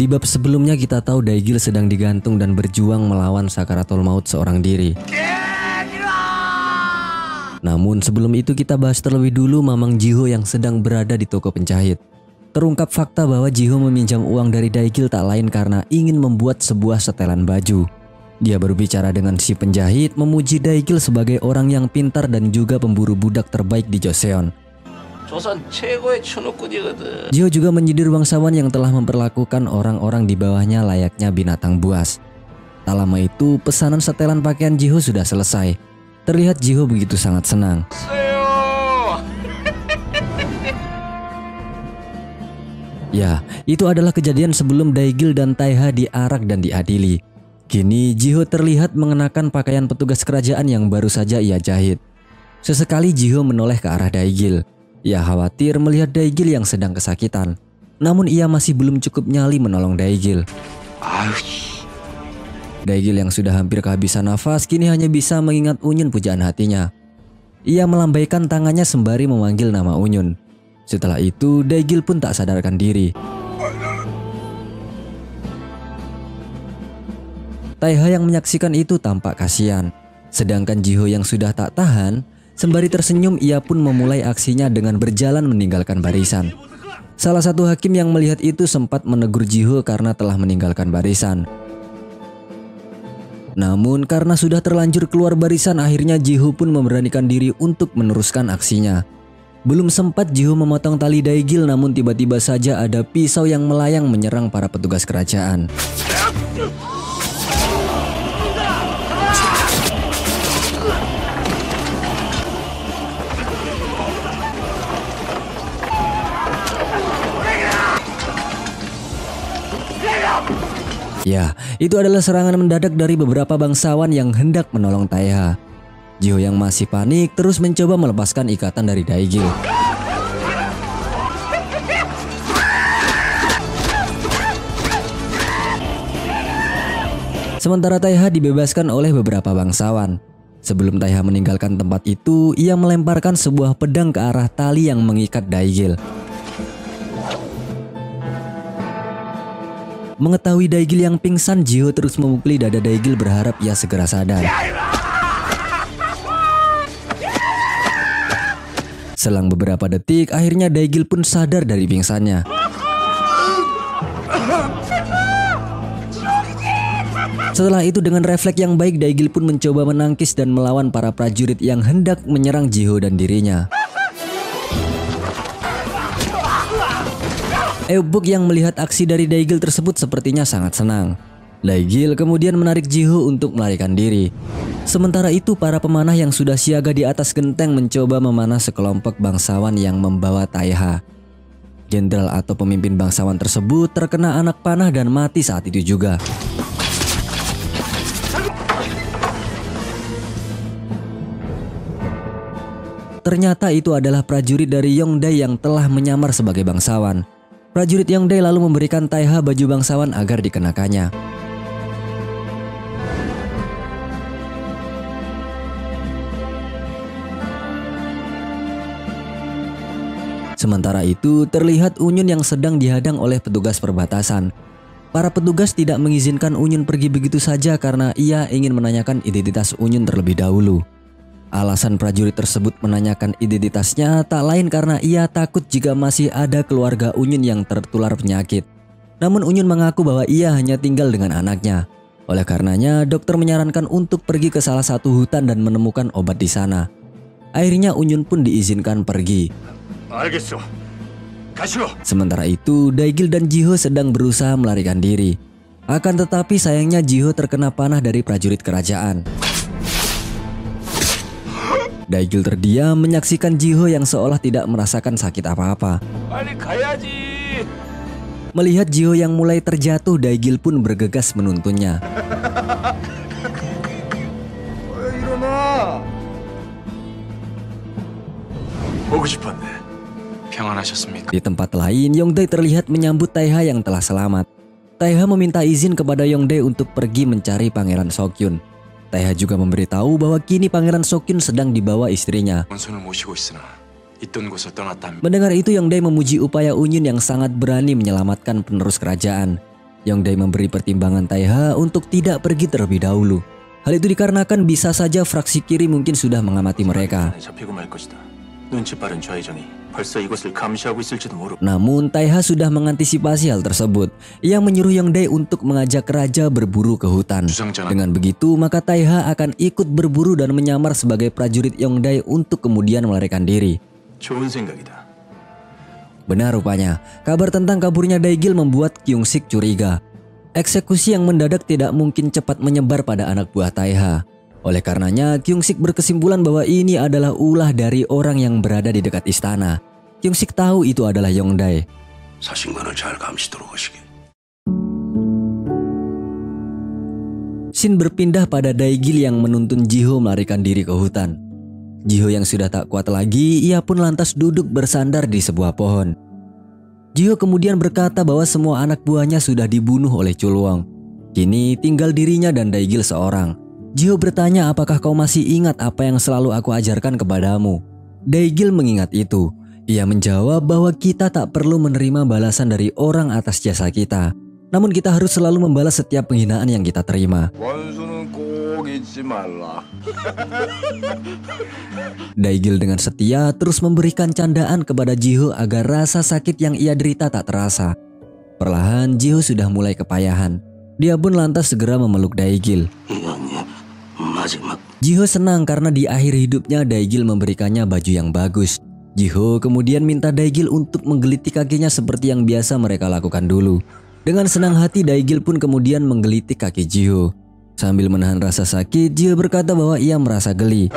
Di bab sebelumnya kita tahu Daigil sedang digantung dan berjuang melawan sakaratul maut seorang diri. Namun sebelum itu kita bahas terlebih dulu Mamang Jiho yang sedang berada di toko penjahit. Terungkap fakta bahwa Jiho meminjam uang dari Daigil tak lain karena ingin membuat sebuah setelan baju. Dia berbicara dengan si penjahit, memuji Daigil sebagai orang yang pintar dan juga pemburu budak terbaik di Joseon. Jiho juga menyindir bangsawan yang telah memperlakukan orang-orang di bawahnya layaknya binatang buas. Tak lama itu pesanan setelan pakaian Jiho sudah selesai. Terlihat Jiho begitu sangat senang. Ya, itu adalah kejadian sebelum Daigil dan Taiha diarak dan diadili. Kini Jiho terlihat mengenakan pakaian petugas kerajaan yang baru saja ia jahit. Sesekali Jiho menoleh ke arah Daigil. Ia khawatir melihat Daigil yang sedang kesakitan. Namun ia masih belum cukup nyali menolong Daigil. Daigil yang sudah hampir kehabisan nafas kini hanya bisa mengingat Unyun pujaan hatinya. Ia melambaikan tangannya sembari memanggil nama Unyun. Setelah itu Daigil pun tak sadarkan diri. Taiha yang menyaksikan itu tampak kasihan. Sedangkan Jiho yang sudah tak tahan, sembari tersenyum ia pun memulai aksinya dengan berjalan meninggalkan barisan. Salah satu hakim yang melihat itu sempat menegur Jiho karena telah meninggalkan barisan. Namun karena sudah terlanjur keluar barisan, akhirnya Jiho pun memberanikan diri untuk meneruskan aksinya. Belum sempat Jiho memotong tali Daigil, namun tiba-tiba saja ada pisau yang melayang menyerang para petugas kerajaan. Ya, itu adalah serangan mendadak dari beberapa bangsawan yang hendak menolong Taiha. Jiho yang masih panik terus mencoba melepaskan ikatan dari Daigil. Sementara Taiha dibebaskan oleh beberapa bangsawan. Sebelum Taiha meninggalkan tempat itu, ia melemparkan sebuah pedang ke arah tali yang mengikat Daigil. Mengetahui Daigil yang pingsan, Jiho terus memukuli dada Daigil berharap ia segera sadar. Selang beberapa detik, akhirnya Daigil pun sadar dari pingsannya. Setelah itu dengan refleks yang baik, Daigil pun mencoba menangkis dan melawan para prajurit yang hendak menyerang Jiho dan dirinya. Eubuk yang melihat aksi dari Daigil tersebut sepertinya sangat senang. Daigil kemudian menarik Jiho untuk melarikan diri. Sementara itu para pemanah yang sudah siaga di atas genteng mencoba memanah sekelompok bangsawan yang membawa Taiha. Jenderal atau pemimpin bangsawan tersebut terkena anak panah dan mati saat itu juga. Ternyata itu adalah prajurit dari Yongdae yang telah menyamar sebagai bangsawan. Prajurit Yongdae lalu memberikan Taiha baju bangsawan agar dikenakannya. Sementara itu terlihat Unyun yang sedang dihadang oleh petugas perbatasan. Para petugas tidak mengizinkan Unyun pergi begitu saja karena ia ingin menanyakan identitas Unyun terlebih dahulu. Alasan prajurit tersebut menanyakan identitasnya tak lain karena ia takut jika masih ada keluarga Unyun yang tertular penyakit. Namun Unyun mengaku bahwa ia hanya tinggal dengan anaknya. Oleh karenanya dokter menyarankan untuk pergi ke salah satu hutan dan menemukan obat di sana. Akhirnya Unyun pun diizinkan pergi. Sementara itu Daigil dan Jiho sedang berusaha melarikan diri. Akan tetapi sayangnya Jiho terkena panah dari prajurit kerajaan. Daigil terdiam menyaksikan Jiho yang seolah tidak merasakan sakit apa-apa. Melihat Jiho yang mulai terjatuh, Daigil pun bergegas menuntunnya. Di tempat lain, Yongdae terlihat menyambut Taiha yang telah selamat. Taiha meminta izin kepada Yongdae untuk pergi mencari Pangeran Seokhyun. Taiha juga memberitahu bahwa kini Pangeran Seokhyun sedang dibawa istrinya. Mendengar itu Yongdae memuji upaya Unyun yang sangat berani menyelamatkan penerus kerajaan. Yongdae memberi pertimbangan Taeha untuk tidak pergi terlebih dahulu. Hal itu dikarenakan bisa saja fraksi kiri mungkin sudah mengamati mereka. Namun Taeha sudah mengantisipasi hal tersebut. Ia menyuruh Yongdae untuk mengajak raja berburu ke hutan. Dengan begitu maka Taeha akan ikut berburu dan menyamar sebagai prajurit Yongdae untuk kemudian melarikan diri. Benar rupanya, kabar tentang kaburnya Daegil membuat Kyung-sik curiga. Eksekusi yang mendadak tidak mungkin cepat menyebar pada anak buah Taeha. Oleh karenanya, Kyung-sik berkesimpulan bahwa ini adalah ulah dari orang yang berada di dekat istana. Kyung-sik tahu itu adalah Yongdae. Scene berpindah pada Daegil yang menuntun Jiho melarikan diri ke hutan. Jiho yang sudah tak kuat lagi, ia pun lantas duduk bersandar di sebuah pohon. Jiho kemudian berkata bahwa semua anak buahnya sudah dibunuh oleh Chulwong. Kini tinggal dirinya dan Daegil seorang. Jiho bertanya, apakah kau masih ingat apa yang selalu aku ajarkan kepadamu? Daegil mengingat itu. Ia menjawab bahwa kita tak perlu menerima balasan dari orang atas jasa kita. Namun kita harus selalu membalas setiap penghinaan yang kita terima. Daegil dengan setia terus memberikan candaan kepada Jiho agar rasa sakit yang ia derita tak terasa. Perlahan Jiho sudah mulai kepayahan. Dia pun lantas segera memeluk Daegil. Jiho senang karena di akhir hidupnya Daegil memberikannya baju yang bagus. Jiho kemudian minta Daegil untuk menggeliti kakinya seperti yang biasa mereka lakukan dulu. Dengan senang hati Daegil pun kemudian menggelitik kaki Jiho. Sambil menahan rasa sakit, Jiho berkata bahwa ia merasa geli.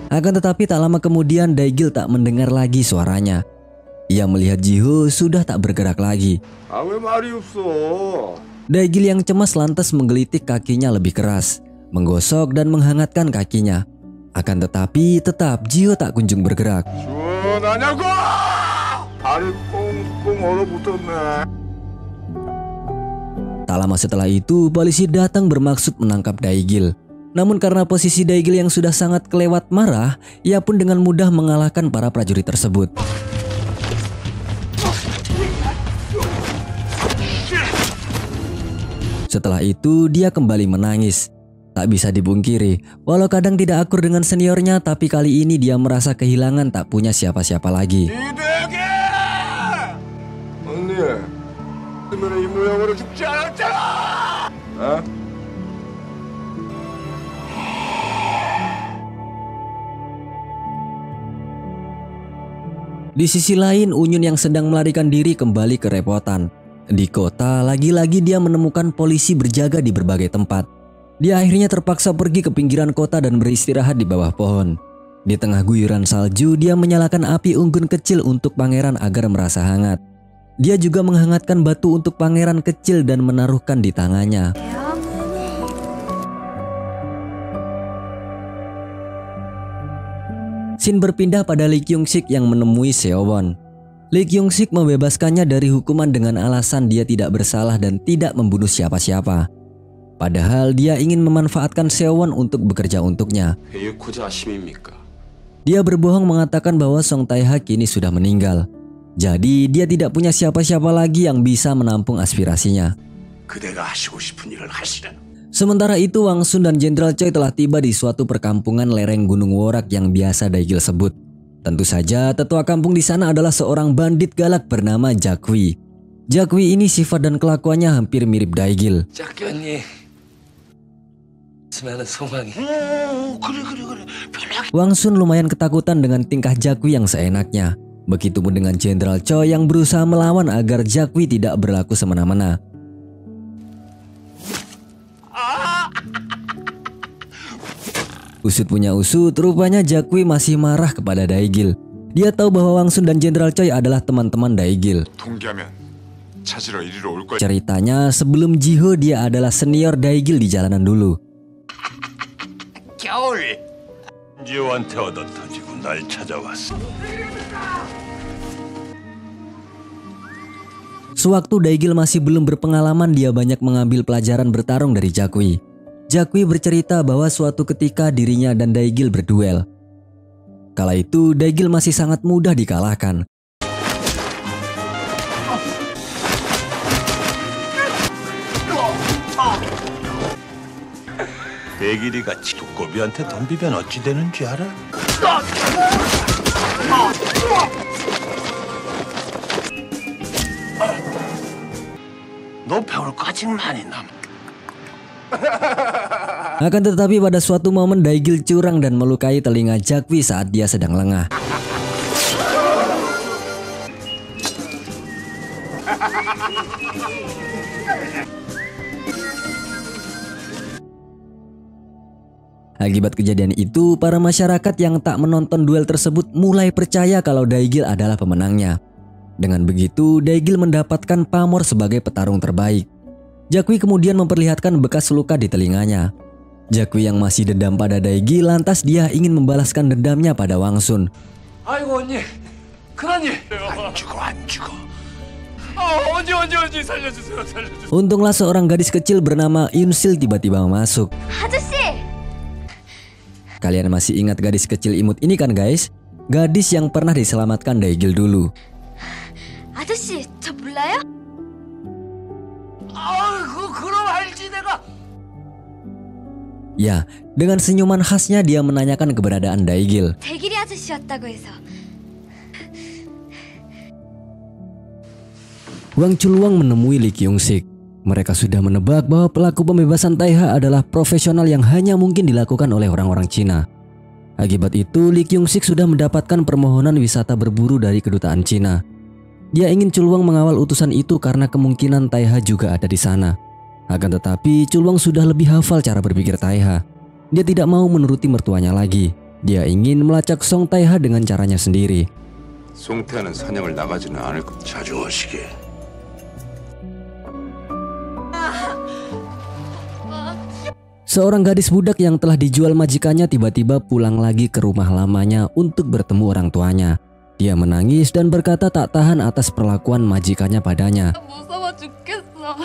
Akan tetapi tak lama kemudian Daegil tak mendengar lagi suaranya. Ia melihat Jiho sudah tak bergerak lagi. Daegil yang cemas lantas menggelitik kakinya lebih keras, menggosok dan menghangatkan kakinya. Akan tetapi tetap Jiho tak kunjung bergerak. Tak lama setelah itu polisi datang bermaksud menangkap Daegil. Namun karena posisi Daegil yang sudah sangat kelewat marah, ia pun dengan mudah mengalahkan para prajurit tersebut. Setelah itu dia kembali menangis. Tak bisa dipungkiri, walau kadang tidak akur dengan seniornya, tapi kali ini dia merasa kehilangan tak punya siapa-siapa lagi. Di sisi lain, Unyun yang sedang melarikan diri kembali kerepotan. Di kota, lagi-lagi dia menemukan polisi berjaga di berbagai tempat. Dia akhirnya terpaksa pergi ke pinggiran kota dan beristirahat di bawah pohon. Di tengah guyuran salju, dia menyalakan api unggun kecil untuk pangeran agar merasa hangat. Dia juga menghangatkan batu untuk pangeran kecil dan menaruhkan di tangannya. Scene berpindah pada Lee Kyung-sik yang menemui Seo-won. Lee Kyung-sik membebaskannya dari hukuman dengan alasan dia tidak bersalah dan tidak membunuh siapa-siapa. Padahal dia ingin memanfaatkan Seo-won untuk bekerja untuknya. Dia berbohong mengatakan bahwa Song Tae-ha kini sudah meninggal. Jadi dia tidak punya siapa-siapa lagi yang bisa menampung aspirasinya. Sementara itu Wang Sun dan Jenderal Choi telah tiba di suatu perkampungan lereng Gunung Worak yang biasa Daegil sebut. Tentu saja tetua kampung di sana adalah seorang bandit galak bernama Jakwi. Jakwi ini sifat dan kelakuannya hampir mirip Daegil. Wang Sun lumayan ketakutan dengan tingkah Jakwi yang seenaknya. Begitupun dengan Jenderal Choi yang berusaha melawan agar Jakwi tidak berlaku semena-mena. Usut punya usut, rupanya Jakwi masih marah kepada Daegil. Dia tahu bahwa Wang Sun dan Jenderal Choi adalah teman-teman Daegil. Ceritanya sebelum Jiho dia adalah senior Daegil di jalanan dulu. Sewaktu Daegil masih belum berpengalaman, dia banyak mengambil pelajaran bertarung dari Jakwi. Jakwi bercerita bahwa suatu ketika dirinya dan Daegil berduel. Kala itu Daegil masih sangat mudah dikalahkan. 대길이가 두꺼비한테 덤비면 어찌 되는 줄 알아? 너 배울 거 아직 많이 남아. Akan tetapi pada suatu momen Daegil curang dan melukai telinga Jakwi saat dia sedang lengah. Akibat kejadian itu, para masyarakat yang tak menonton duel tersebut mulai percaya kalau Daegil adalah pemenangnya. Dengan begitu, Daegil mendapatkan pamor sebagai petarung terbaik. Jakwi kemudian memperlihatkan bekas luka di telinganya. Jakwi yang masih dendam pada Daegil, lantas dia ingin membalaskan dendamnya pada Wangsun. 아이고 언니, 큰언니. 안 죽어. 언니 살려주세요. Untunglah seorang gadis kecil bernama Yunsil tiba-tiba masuk. 아저씨! Kalian masih ingat gadis kecil imut ini kan guys? Gadis yang pernah diselamatkan Daegil dulu. 아저씨, 저 몰라요? 그럼 알지 내가. Ya, dengan senyuman khasnya dia menanyakan keberadaan Daegil. 대길이 아저씨였다고 해서. Wang Chulwang menemui Lee Kyung-sik. Mereka sudah menebak bahwa pelaku pembebasan Taiha adalah profesional yang hanya mungkin dilakukan oleh orang-orang Cina. Akibat itu, Lee Kyung-sik sudah mendapatkan permohonan wisata berburu dari kedutaan Cina. Dia ingin Chulwang mengawal utusan itu karena kemungkinan Taiha juga ada di sana. Akan tetapi, Chulwang sudah lebih hafal cara berpikir Taiha. Dia tidak mau menuruti mertuanya lagi. Dia ingin melacak Song Taiha dengan caranya sendiri. 송태하는 사냥을 나가지는 않을 것. 자주 오시게. Seorang gadis budak yang telah dijual majikannya tiba-tiba pulang lagi ke rumah lamanya untuk bertemu orang tuanya. Dia menangis dan berkata tak tahan atas perlakuan majikannya padanya. 무서워 죽겠어.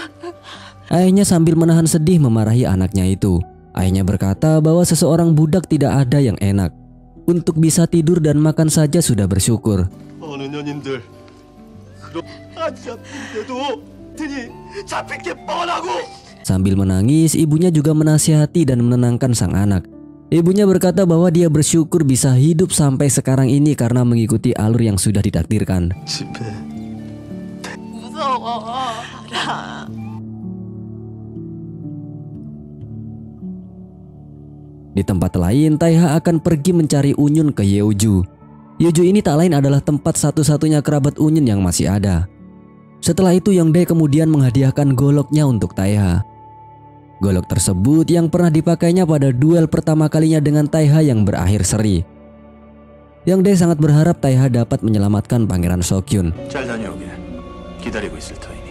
Ayahnya sambil menahan sedih memarahi anaknya itu. Ayahnya berkata bahwa seseorang budak tidak ada yang enak. Untuk bisa tidur dan makan saja sudah bersyukur. 어느 년인들 그럼 안 잡힌데도 등이 잡힌 게 뻔하고. Sambil menangis, ibunya juga menasihati dan menenangkan sang anak. Ibunya berkata bahwa dia bersyukur bisa hidup sampai sekarang ini karena mengikuti alur yang sudah ditakdirkan. 집에 무서워. Di tempat lain, Taiha akan pergi mencari Unyun ke Yeoju. Yeoju ini tak lain adalah tempat satu-satunya kerabat Unyun yang masih ada. Setelah itu, Yongdae kemudian menghadiahkan goloknya untuk Taiha. Golok tersebut yang pernah dipakainya pada duel pertama kalinya dengan Taiha yang berakhir seri. Yongdae sangat berharap Taiha dapat menyelamatkan Pangeran Seokhyun. 잘 다녀오게. 기다리고 있을 터이니.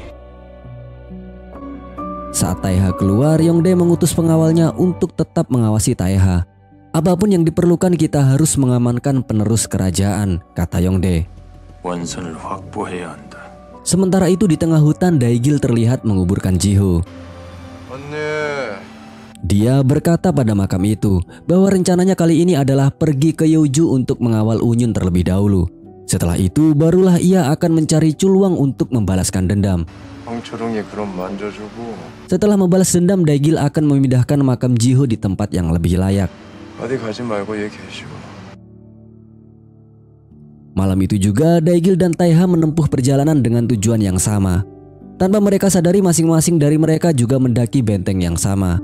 Saat Taiha keluar, Yongdae mengutus pengawalnya untuk tetap mengawasi Taiha. Apapun yang diperlukan, kita harus mengamankan penerus kerajaan, kata Yongdae. 원선을 확보해야 한다. Sementara itu di tengah hutan, Daegil terlihat menguburkan Jiho. 언니. Dia berkata pada makam itu bahwa rencananya kali ini adalah pergi ke Yeoju untuk mengawal Unyun terlebih dahulu. Setelah itu barulah ia akan mencari Chulwang untuk membalaskan dendam. 황초롱이 그럼 만져주고. Setelah membalas dendam, Daegil akan memindahkan makam Jiho di tempat yang lebih layak. 어디 가지 말고 얘기해주고. Malam itu juga Daegil dan Taiha menempuh perjalanan dengan tujuan yang sama. Tanpa mereka sadari, masing-masing dari mereka juga mendaki benteng yang sama.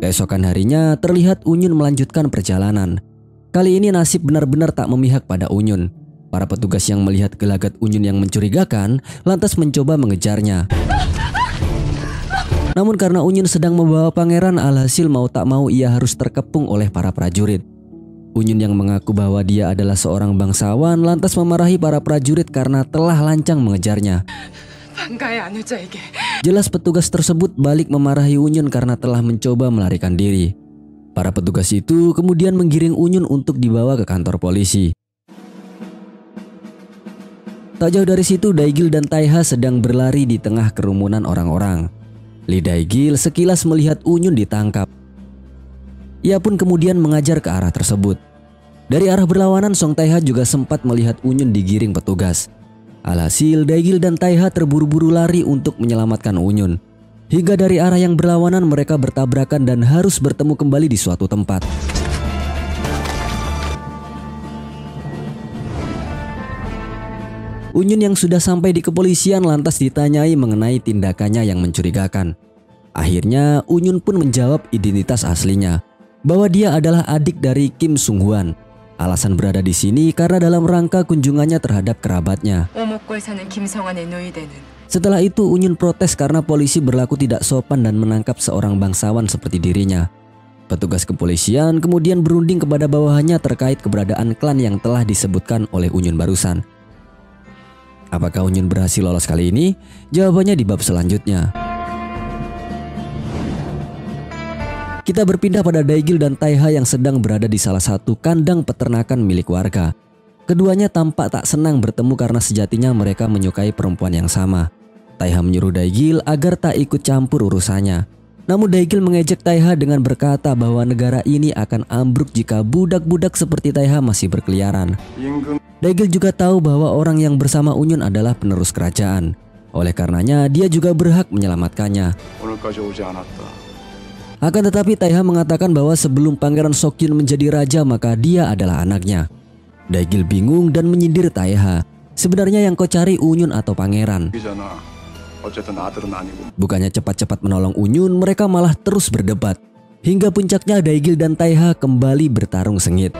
Keesokan harinya terlihat Unyun melanjutkan perjalanan. Kali ini nasib benar-benar tak memihak pada Unyun. Para petugas yang melihat gelagat Unyun yang mencurigakan lantas mencoba mengejarnya. Namun karena Unyun sedang membawa pangeran, alhasil mau tak mau ia harus terkepung oleh para prajurit. Unyun yang mengaku bahwa dia adalah seorang bangsawan lantas memarahi para prajurit karena telah lancang mengejarnya. Jelas petugas tersebut balik memarahi Unyun karena telah mencoba melarikan diri. Para petugas itu kemudian menggiring Unyun untuk dibawa ke kantor polisi. Tak jauh dari situ, Daigil dan Taiha sedang berlari di tengah kerumunan orang-orang. Lee Daigil sekilas melihat Unyun ditangkap. Ia pun kemudian mengajar ke arah tersebut. Dari arah berlawanan, Song Taiha juga sempat melihat Unyun digiring petugas. Alhasil, Daigil dan Taiha terburu-buru lari untuk menyelamatkan Unyun. Hingga dari arah yang berlawanan mereka bertabrakan dan harus bertemu kembali di suatu tempat. Unyun yang sudah sampai di kepolisian lantas ditanyai mengenai tindakannya yang mencurigakan. Akhirnya Unyun pun menjawab identitas aslinya, bahwa dia adalah adik dari Kim Sung Hwan. Alasan berada di sini karena dalam rangka kunjungannya terhadap kerabatnya. Setelah itu Unyun protes karena polisi berlaku tidak sopan dan menangkap seorang bangsawan seperti dirinya. Petugas kepolisian kemudian berunding kepada bawahannya terkait keberadaan klan yang telah disebutkan oleh Unyun barusan. Apakah Unyun berhasil lolos kali ini? Jawabannya di bab selanjutnya. Kita berpindah pada Daigil dan Taiha yang sedang berada di salah satu kandang peternakan milik warga. Keduanya tampak tak senang bertemu karena sejatinya mereka menyukai perempuan yang sama. Taiha menyuruh Daigil agar tak ikut campur urusannya. Namun Daigil mengejek Taiha dengan berkata bahwa negara ini akan ambruk jika budak-budak seperti Taiha masih berkeliaran. Daigil juga tahu bahwa orang yang bersama Unyun adalah penerus kerajaan. Oleh karenanya dia juga berhak menyelamatkannya. Akan tetapi Taiha mengatakan bahwa sebelum Pangeran Seokjun menjadi raja maka dia adalah anaknya. Daigil bingung dan menyindir Taiha. Sebenarnya yang kau cari Unyun atau pangeran? Bukannya cepat-cepat menolong Unyun, mereka malah terus berdebat. Hingga puncaknya Daigil dan Taiha kembali bertarung sengit.